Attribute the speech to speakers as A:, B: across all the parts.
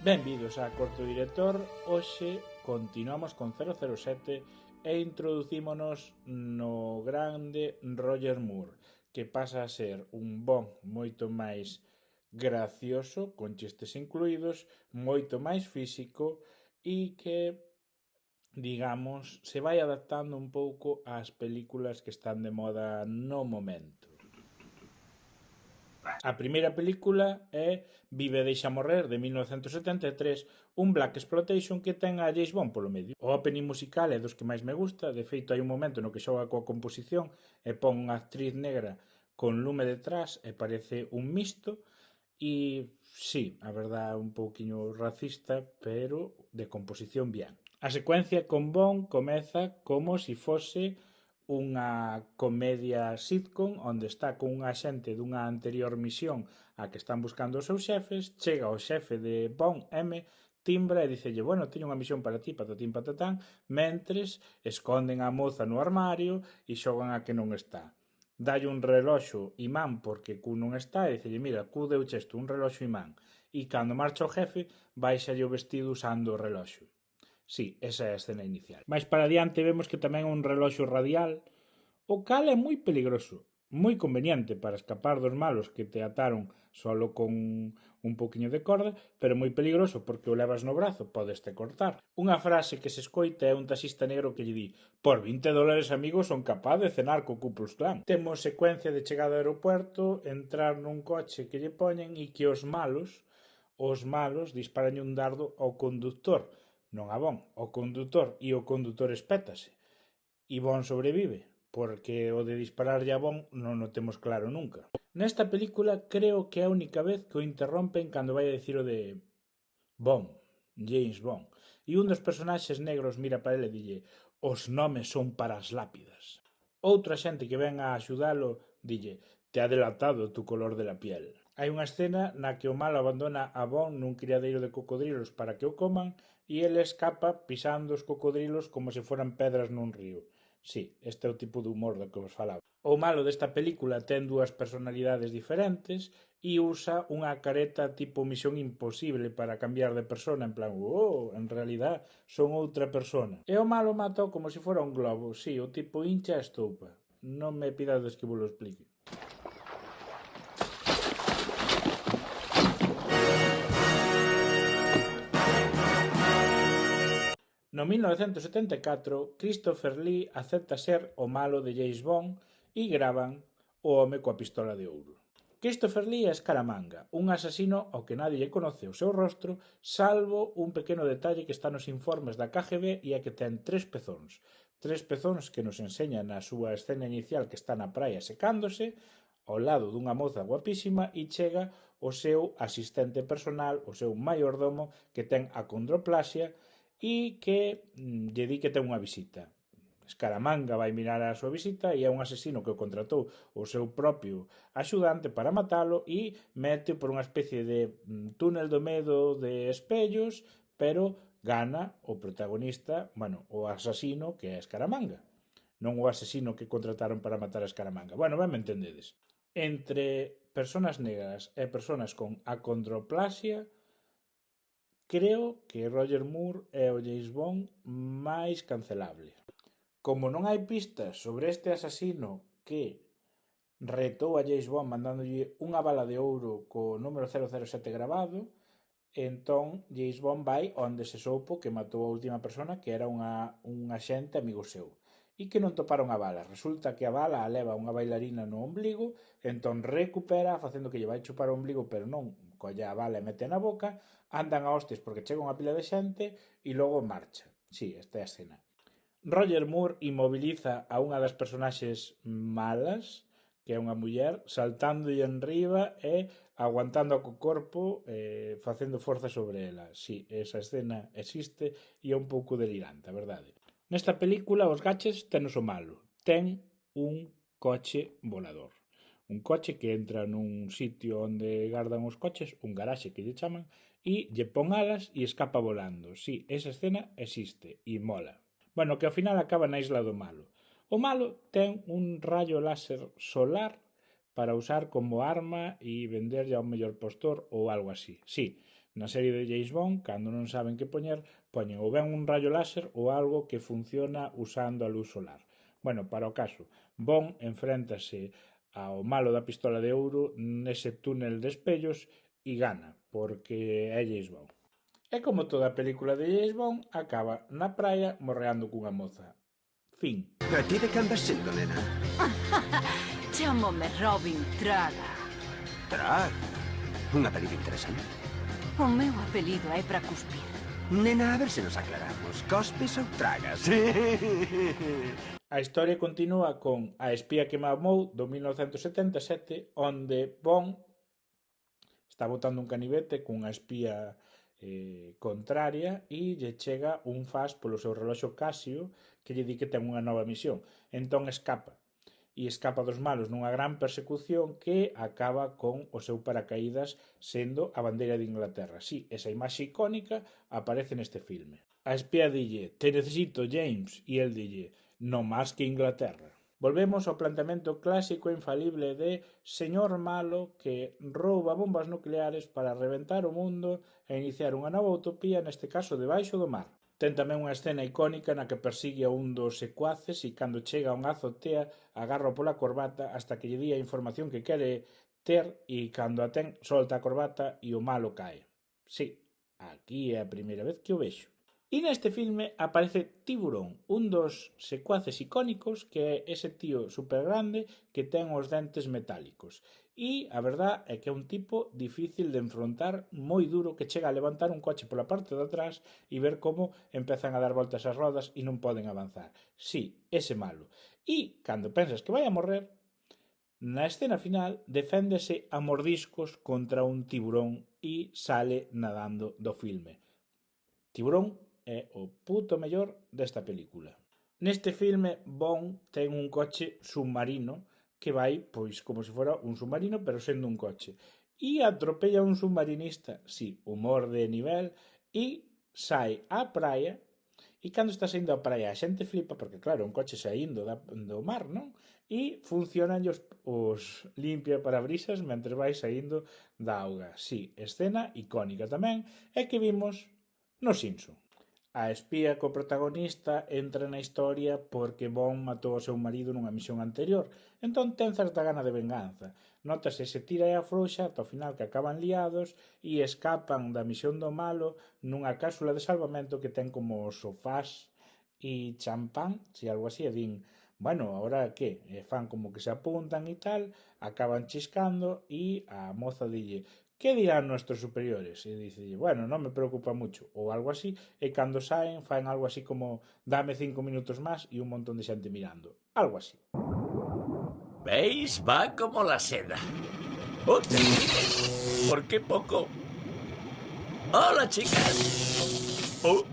A: Benvidos a Corto Director. Hoxe continuamos con 007 e introducímonos no grande Roger Moore, que pasa a ser un Bond moito máis gracioso, con chistes incluídos, moito máis físico e que, digamos, se vai adaptando un pouco ás películas que están de moda no momento. A primeira película é Vive e deixa morrer, de 1973, un blaxploitation que ten a James Bond polo medio. O opening musical é dos que máis me gusta, de feito hai un momento no que xoga coa composición e pon unha actriz negra con lume detrás e parece un misto e, sí, a verdad é un pouquiño racista, pero de composición bien. A secuencia con Bond comeza como se fose unha comedia sitcom onde está con un axente dunha anterior misión a que están buscando os seus xefes, chega o xefe de Bond, M, timbra e dicelle, bueno, teño unha misión para ti, patatín patatán, mentres esconden a moza no armario e xogan a que non está. Dalle un reloxo imán porque cu non está e dicelle, mira, cu deuche isto, un reloxo imán. E cando marcha o jefe, baixalle o vestido usando o reloxo. Sí, esa é a escena inicial. Mais para adiante vemos que tamén é un reloxo radial, o cal é moi peligroso, moi conveniente para escapar dos malos que te ataron solo con un pouquiño de corda, pero moi peligroso porque o levas no brazo, podeste cortar. Unha frase que se escoita é un taxista negro que lle di: por $20 amigos son capaz de cenar co Ku Klux Klan. Temos secuencia de chegada ao aeropuerto, entrar nun coche que lle poñen e que os malos disparan un dardo ao conductor, non a Bond, ao conductor, e o conductor espétase. E Bond sobrevive, porque o de dispararlle a Bond non o temos claro nunca. Nesta película creo que é a única vez que o interrompen cando vai a dicir o de Bond, James Bond, e un dos personaxes negros mira para ele e dille: os nomes son para as lápidas. Outro axente que ven a axudalo dille: te ha delatado tu color de la piel. Hai unha escena na que o malo abandona a Bond nun criadeiro de cocodrilos para que o coman e ele escapa pisando os cocodrilos como se foran pedras nun río. Sí, este é o tipo de humor do que vos falaba. O malo desta película ten dúas personalidades diferentes e usa unha careta tipo Misión Imposible para cambiar de persona, en plan, en realidad son outra persona. E o malo matou como se fora un globo, sí, o tipo hincha e estoupa. Non me pidades que vos lo explique. No 1974, Christopher Lee acepta ser o malo de James Bond e gravan O home coa pistola de ouro. Christopher Lee é Scaramanga, un asasino ao que nadie lle conoce o seu rostro, salvo un pequeno detalle que está nos informes da KGB e é que ten tres pezóns que nos enseñan na súa escena inicial que está na praia secándose, ao lado dunha moza guapísima e chega o seu asistente personal, o seu maiordomo que ten acondroplasia e que lle di que ten unha visita. Scaramanga vai mirar a súa visita e é un asesino que o contratou o seu propio axudante para matalo e mete por unha especie de túnel do medo de espellos, pero gana o protagonista, bueno, o asasino que é Scaramanga, non o asesino que contrataron para matar a Scaramanga. Bueno, ben me entendedes. Entre persoas negras e persoas con acondroplasia, creo que Roger Moore é o James Bond máis cancelable. Como non hai pistas sobre este asasino que retou a James Bond mandándolle unha bala de ouro co número 007 grabado, entón James Bond vai onde se soupo que matou a última persona, que era un axente amigo seu, e que non toparon a bala. Resulta que a bala a leva unha bailarina no ombligo, entón recupera facendo que lle vai chupar o ombligo, pero non, colla a bala e mete na boca, andan a hostias porque chega unha pila de xente e logo marcha. Sí, esta é a escena. Roger Moore inmoviliza a unha das personaxes malas, que é unha muller, saltándolle enriba e aguantando co corpo, facendo forza sobre ela. Sí, esa escena existe e é un pouco delirante, a verdade. Nesta película, os gaches tenos o malo. Ten un coche volador. Un coche que entra nun sitio onde gardan os coches, un garaxe que lle chaman, e lle pon alas e escapa volando. Sí, esa escena existe e mola. Bueno, que ao final acaba na isla do malo. O malo ten un rayo láser solar para usar como arma e venderlle ao mellor postor ou algo así. Sí, Na serie de James Bond, cando non saben que poñer, poñen ou ben un rayo láser ou algo que funciona usando a luz solar. Bueno, para o caso, Bond enfréntase ao malo da pistola de ouro nese túnel de espellos e gana, porque é James Bond. E como toda a película de James Bond, acaba na praia morreando cunha moza. Fin.
B: A ti de que andas sendo, nena?
C: Chámome Robin Traga.
B: Traga. Un apelido interesante.
C: O meu apelido é para cuspir.
B: Nena, a ver se nos aclaramos. Cospes ou tragas?
A: A historia continúa con A espía que me amou, do 1977, onde Bond está botando un canivete cunha espía contraria e lle chega un fas polo seu reloxo Casio que lle di que ten unha nova misión. Entón escapa. E escapa dos malos nunha gran persecución que acaba con o seu paracaídas sendo a bandeira de Inglaterra. Sí, esa imaxe icónica aparece neste filme. A espía dille, te necesito, James, e el dille, no máis que Inglaterra. Volvemos ao planteamento clásico e infalible de señor malo que rouba bombas nucleares para reventar o mundo e iniciar unha nova utopía, neste caso debaixo do mar. Ten tamén unha escena icónica na que persigue a un dos secuaces e cando chega a unha azotea agarra pola corbata hasta que lle di a información que quere ter e cando a ten solta a corbata e o malo cae. Sí, aquí é a primeira vez que o vexo. E neste filme aparece Tiburón, un dos secuaces icónicos que é ese tío super grande que ten os dentes metálicos. E a verdad é que é un tipo difícil de enfrontar, moi duro, que chega a levantar un coche pola parte de atrás e ver como empezan a dar voltas as rodas e non poden avanzar. Sí, ese malo. E cando pensas que vai a morrer, na escena final deféndese a mordiscos contra un tiburón e sale nadando do filme. Tiburón é o puto mellor desta película. Neste filme, Bond ten un coche submarino que vai, pois, como se fora un submarino, pero sendo un coche. E atropella un submarinista, si, humor de nivel, e sai á praia, e cando está saindo á praia a xente flipa, porque claro, un coche saindo do mar, non? E funcionan os limpia parabrisas mentre vai saindo da auga. Si, escena icónica tamén, é que vimos no Simpson. A espía co protagonista entra na historia porque Bond matou o seu marido nunha misión anterior, entón ten certa gana de venganza. Nótase se tira e afrouxa ata o final que acaban liados e escapan da misión do malo nunha cápsula de salvamento que ten como sofás e champán, si algo así, e din, bueno, ahora que? E fan como que se apuntan e tal, acaban chiscando e a moza dille, ¿qué dirán nuestros superiores? E dice, bueno, non me preocupa mucho, ou algo así, e cando saen, faen algo así como, dame 5 minutos máis e un montón de xente mirando. Algo así.
D: ¿Veis? Va como la seda. ¡Oh! ¿Por qué poco? ¡Hola, chicas! ¡Oh!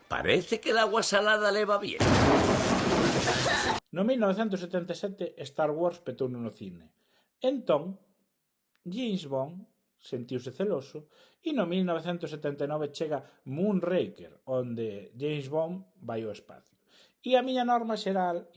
D: Parece que el agua salada le va bien.
A: No 1977 Star Wars petou no cine. Entón, James Bond sentiuse celoso e no 1979 chega Moonraker, onde James Bond vai ao espacio. E a norma xeral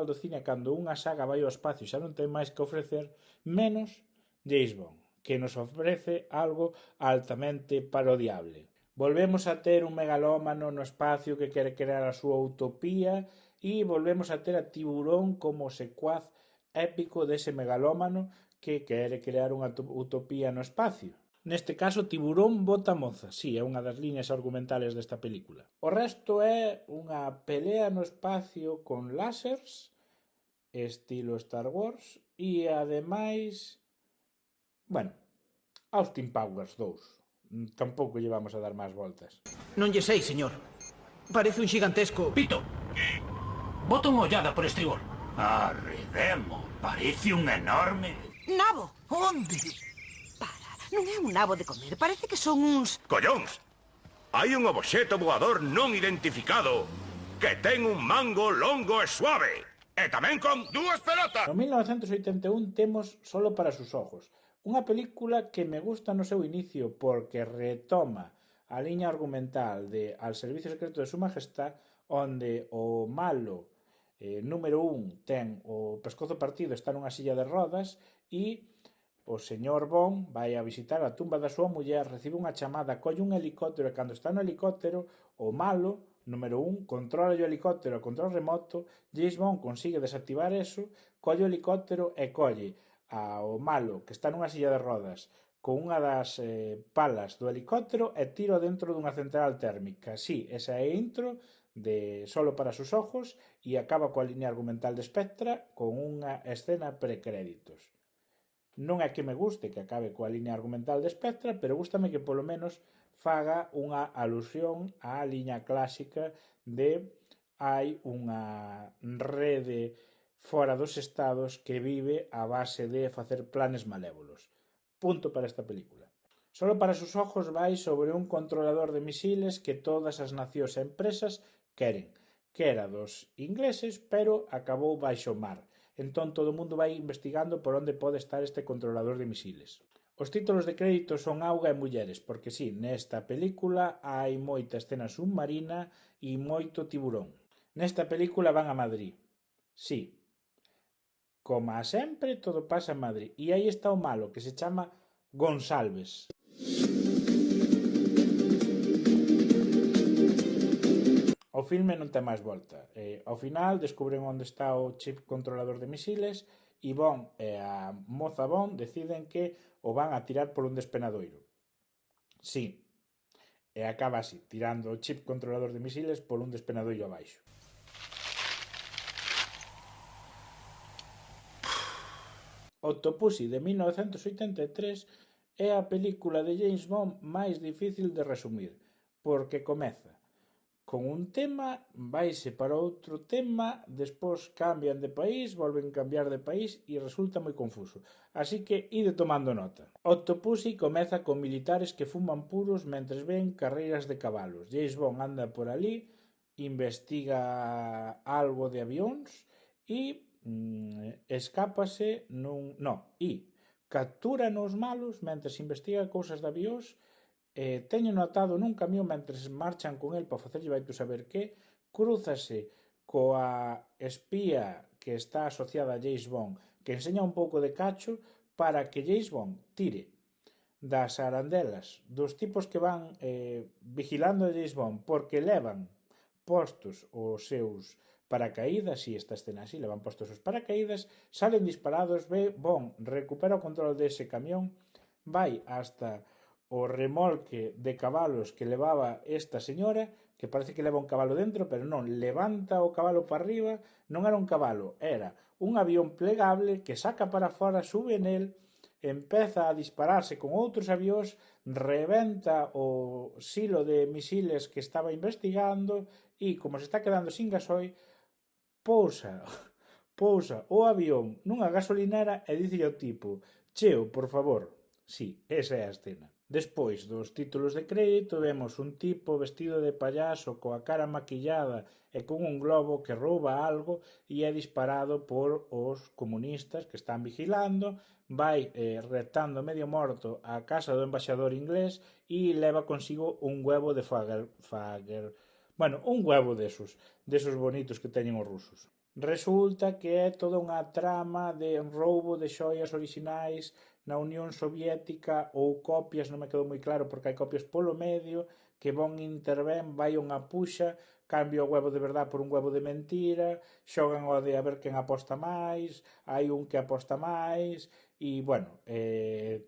A: do cine cando unha saga vai ao espacio xa non ten máis que ofrecer, menos James Bond, que nos ofrece algo altamente parodiable. Volvemos a ter un megalómano no espacio que quere crear a súa utopía e volvemos a ter a Tiburón como secuaz épico dese megalómano que quere crear unha utopía no espacio. Neste caso, Tiburón bota moza, si, é unha das liñas argumentales desta película. O resto é unha pelea no espacio con lásers, estilo Star Wars, e ademais, bueno, Austin Powers 2. Tampouco lle vamos a dar máis voltas.
E: Non lle sei, señor. Parece un xigantesco...
F: Pito! Bota unha ollada por estribor. Arredemo, parece un enorme...
C: Nabo!
F: Onde?
C: Para, non é un nabo de comer, parece que son uns...
G: Collóns! Hai un obxeto voador non identificado que ten un mango longo e suave. E tamén con dúas pelotas.
A: No 1981 temos Solo para sus ojos, unha película que me gusta no seu inicio porque retoma a liña argumental de Al servicio secreto de su majestad, onde o malo número 1 ten o pescozo partido, está nunha silla de rodas e O señor Bond vai a visitar a tumba da súa muller, recibe unha chamada, colle un helicóptero e cando está no helicóptero, o malo, número 1, controla o helicóptero a control remoto, James Bond consigue desactivar eso, colle o helicóptero e colle ao malo que está nunha silla de rodas con unha das palas do helicóptero e tiro dentro dunha central térmica. Sí, esa é a intro de Solo para sus ojos e acaba coa línea argumental de Spectra con unha escena precréditos. Non é que me guste que acabe coa línea argumental de Spectra, pero gústame que polo menos faga unha alusión á liña clásica de hai unha rede fora dos estados que vive a base de facer planes malévolos. Punto para esta película. Solo para sus ojos vai sobre un controlador de misiles que todas as nacións e empresas queren, que era dos ingleses, pero acabou baixo mar. Entón todo o mundo vai investigando por onde pode estar este controlador de misiles. Os títulos de crédito son auga e mulleres, porque sí, nesta película hai moita escena submarina e moito tiburón. Nesta película van a Madrid. Sí, como a sempre, todo pasa en Madrid. E aí está o malo, que se chama Gonsalves. O filme non ten máis volta. Ao final descubren onde está o chip controlador de misiles e Bond e a moza Bond deciden que o van a tirar por un despenadoiro. Sí, e acaba así, tirando o chip controlador de misiles por un despenadoiro abaixo. Octopussy de 1983 é a película de James Bond máis difícil de resumir, porque comeza con un tema, vaise para outro tema, despois cambian de país, volven cambiar de país e resulta moi confuso. Así que ide tomando nota. Octopussy comeza con militares que fuman puros mentres ven carreiras de cabalos. James Bond anda por ali, investiga algo de avións e escápase captura nos malos mentres investiga cousas de avións. Teño notado nun camión mentres marchan con el para facerlle vai tu saber que, crúzase coa espía que está asociada a James Bond, que enseña un pouco de cacho para que James Bond tire das arandelas dos tipos que van vigilando a James Bond porque levan postos os seus paracaídas, e esta escena así, levan postos os paracaídas, salen disparados, Bond recupera o control dese camión, vai hasta o remolque de cabalos que levaba esta señora, que parece que leva un cabalo dentro, pero non, levanta o cabalo para arriba, non era un cabalo, era un avión plegable que saca para fora, sube nel, empeza a dispararse con outros avións, rebenta o silo de misiles que estaba investigando e, como se está quedando sin gasoil, pousa o avión nunha gasolinera e dicille ao tipo: cheo, por favor. Sí, esa é a escena. Despois dos títulos de crédito vemos un tipo vestido de payaso coa cara maquillada e con un globo que rouba algo e é disparado por os comunistas que están vigilando, vai reptando medio morto á casa do embaixador inglés e leva consigo un huevo de un huevo desos bonitos que teñen os rusos. Resulta que é toda unha trama de roubo de xoias orixinais na Unión Soviética ou copias, non me quedou moi claro porque hai copias polo medio, que Bond intervén, vai unha puxa, cambia o huevo de verdad por un huevo de mentira, xogan ao de a ver quen aposta máis, hai un que aposta máis, e, bueno,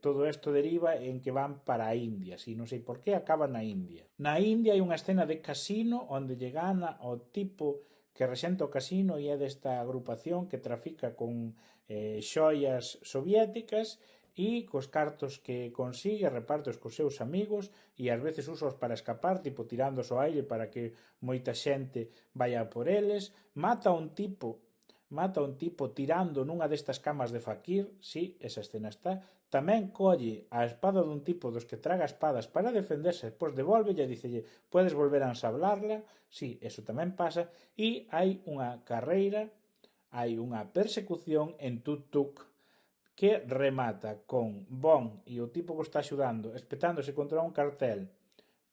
A: todo isto deriva en que van para a India, si non sei por qué acaban na India. Na India hai unha escena de casino onde lle gana ao tipo que rexenta o casino e é desta agrupación que trafica con xoias soviéticas e cos cartos que consigue repartos cos seus amigos e ás veces usos para escapar, tipo tirándos ao aire para que moita xente vaya por eles, mata a un tipo tirando nunha destas camas de Fakir, sí, esa escena está, tamén colle a espada dun tipo dos que traga espadas para defenderse, despois devolve e dicelle, podes volver a ensablarla, sí, eso tamén pasa, e hai unha carreira, hai unha persecución en tuk-tuk que remata con Bond e o tipo que está axudando espetándose contra un cartel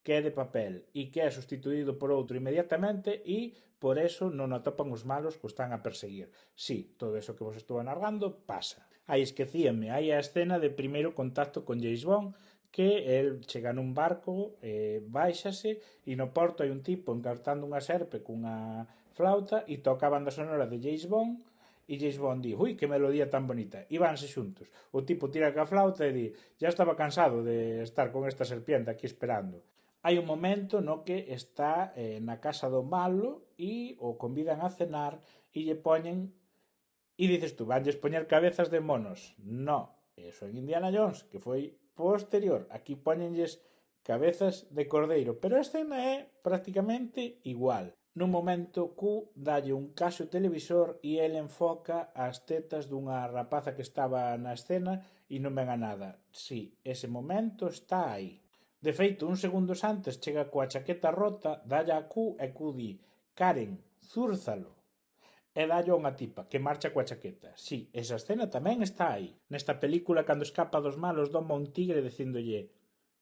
A: que é de papel e que é sustituído por outro inmediatamente e por eso non atopan os malos que o están a perseguir. Sí, todo eso que vos estou narrando pasa. Aí esquecíame, hai a escena de primeiro contacto con James Bond, que el chega nun barco, báixase e no porto hai un tipo encartando unha serpe cunha flauta e toca a banda sonora de James Bond e James Bond di, ui, que melodía tan bonita, e vanse xuntos. O tipo tira ca flauta e di, ya estaba cansado de estar con esta serpiente aquí esperando. Hai un momento no que está na casa do malo e o convidan a cenar e lle poñen, e dices tú, vanlles poñer cabezas de monos. No, eso en Indiana Jones, que foi posterior. Aquí poñenlles cabezas de cordeiro, pero a escena é prácticamente igual. Nun momento, Q dalle un caso televisor e ele enfoca as tetas dunha rapaza que estaba na escena e non ven a nada. Sí, ese momento está aí. De feito, uns segundos antes chega coa chaqueta rota, dalle a Q e Q di, Karen, zúrzalo. E dalle a unha tipa que marcha coa chaqueta. Sí, esa escena tamén está aí. Nesta película, cando escapa dos malos, doma un tigre dicíndolle,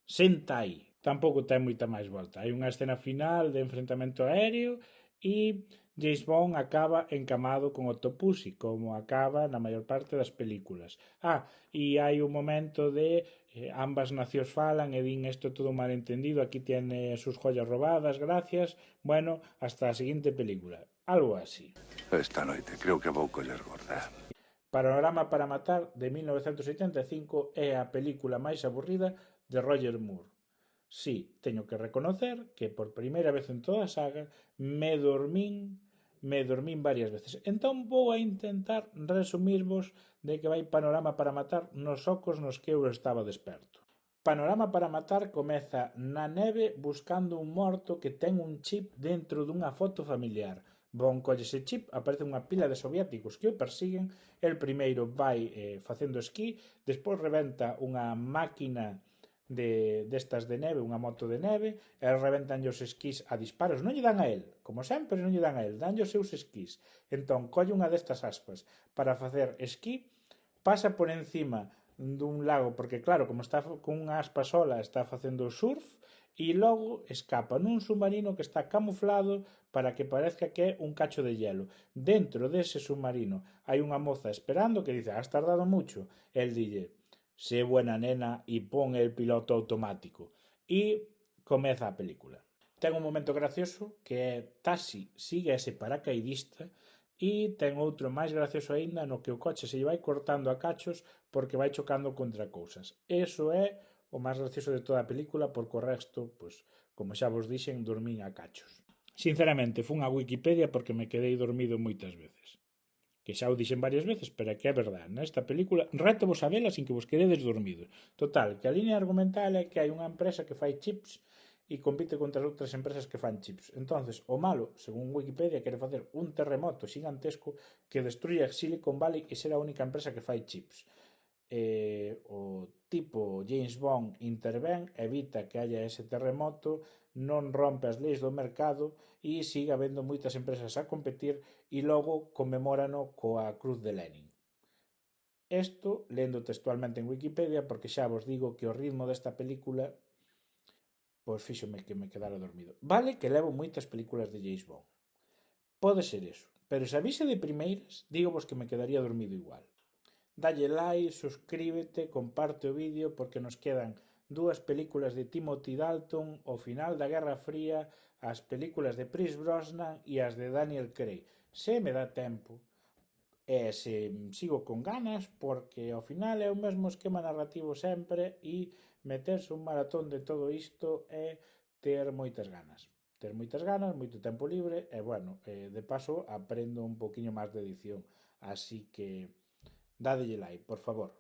A: senta aí. Tampouco ten moita máis volta. Hai unha escena final de enfrentamento aéreo e James Bond acaba encamado con Octopussy, como acaba na maior parte das películas. E hai un momento de ambas nacións falan e din isto todo malentendido, aquí tiene sus joyas robadas, gracias, bueno, hasta a seguinte película. Algo así.
H: Esta noite creo que vou coller gorda.
A: Panorama para matar, de 1985, é a película máis aburrida de Roger Moore. Sí, teño que reconocer que por primeira vez en toda a saga me dormín varias veces. Entón vou a intentar resumirvos de que vai Panorama para matar nos ocos nos que eu estaba desperto. Panorama para matar comeza na neve buscando un morto que ten un chip dentro dunha foto familiar. Bond colle ese chip, aparece unha pila de soviéticos que o persiguen, el primeiro vai facendo esquí, despois rebenta unha máquina destas de neve, unha moto de neve, e rebentan os esquís a disparos, non lle dan a el, como sempre non lle dan a el, danlle os seus esquís. Entón, colle unha destas aspas para facer esquí, pasa por encima dun lago, porque claro, como está con unha aspa sola, está facendo surf, e logo escapa nun submarino que está camuflado para que parezca que é un cacho de hielo. Dentro dese submarino hai unha moza esperando que dice, has tardado mucho. El dille, sé buena nena e pon el piloto automático. E comeza a película. Ten un momento gracioso que é Taxi sigue a ese paracaidista e ten outro máis gracioso aínda no que o coche se lle vai cortando a cachos porque vai chocando contra cousas. Eso é o máis gracioso de toda a película porque o resto, pois, como xa vos dixen, dormín a cachos. Sinceramente, fun a Wikipedia porque me quedei dormido moitas veces. Que xa o dixen varias veces, pero é que é verdade. Nesta película, reto vos a vela sin que vos quededes dormidos. Total, que a línea argumental é que hai unha empresa que fai chips e compite contra outras empresas que fan chips. Entonces, o malo, según Wikipedia, quere facer un terremoto gigantesco que destruya Silicon Valley e ser a única empresa que fai chips. O tipo James Bond intervén, evita que haya ese terremoto, non rompe as leis do mercado e sigue habendo moitas empresas a competir e logo conmemórano coa Cruz de Lenin. Isto, lendo textualmente en Wikipedia, porque xa vos digo que o ritmo desta película pois fíxome que me quedara dormido. Vale que levo moitas películas de James Bond. Pode ser eso, pero se avise de primeiras, digo vos que me quedaría dormido igual. Dalle like, suscríbete, comparte o vídeo porque nos quedan 2 películas de Timothy Dalton, o final da Guerra Fría, as películas de Pierce Brosnan e as de Daniel Craig. Se me dá tempo e se sigo con ganas porque ao final é o mesmo esquema narrativo sempre e meterse un maratón de todo isto é ter moitas ganas. Ter moitas ganas, moito tempo libre e, bueno, de paso aprendo un poquinho máis de edición. Así que dadelle like, por favor.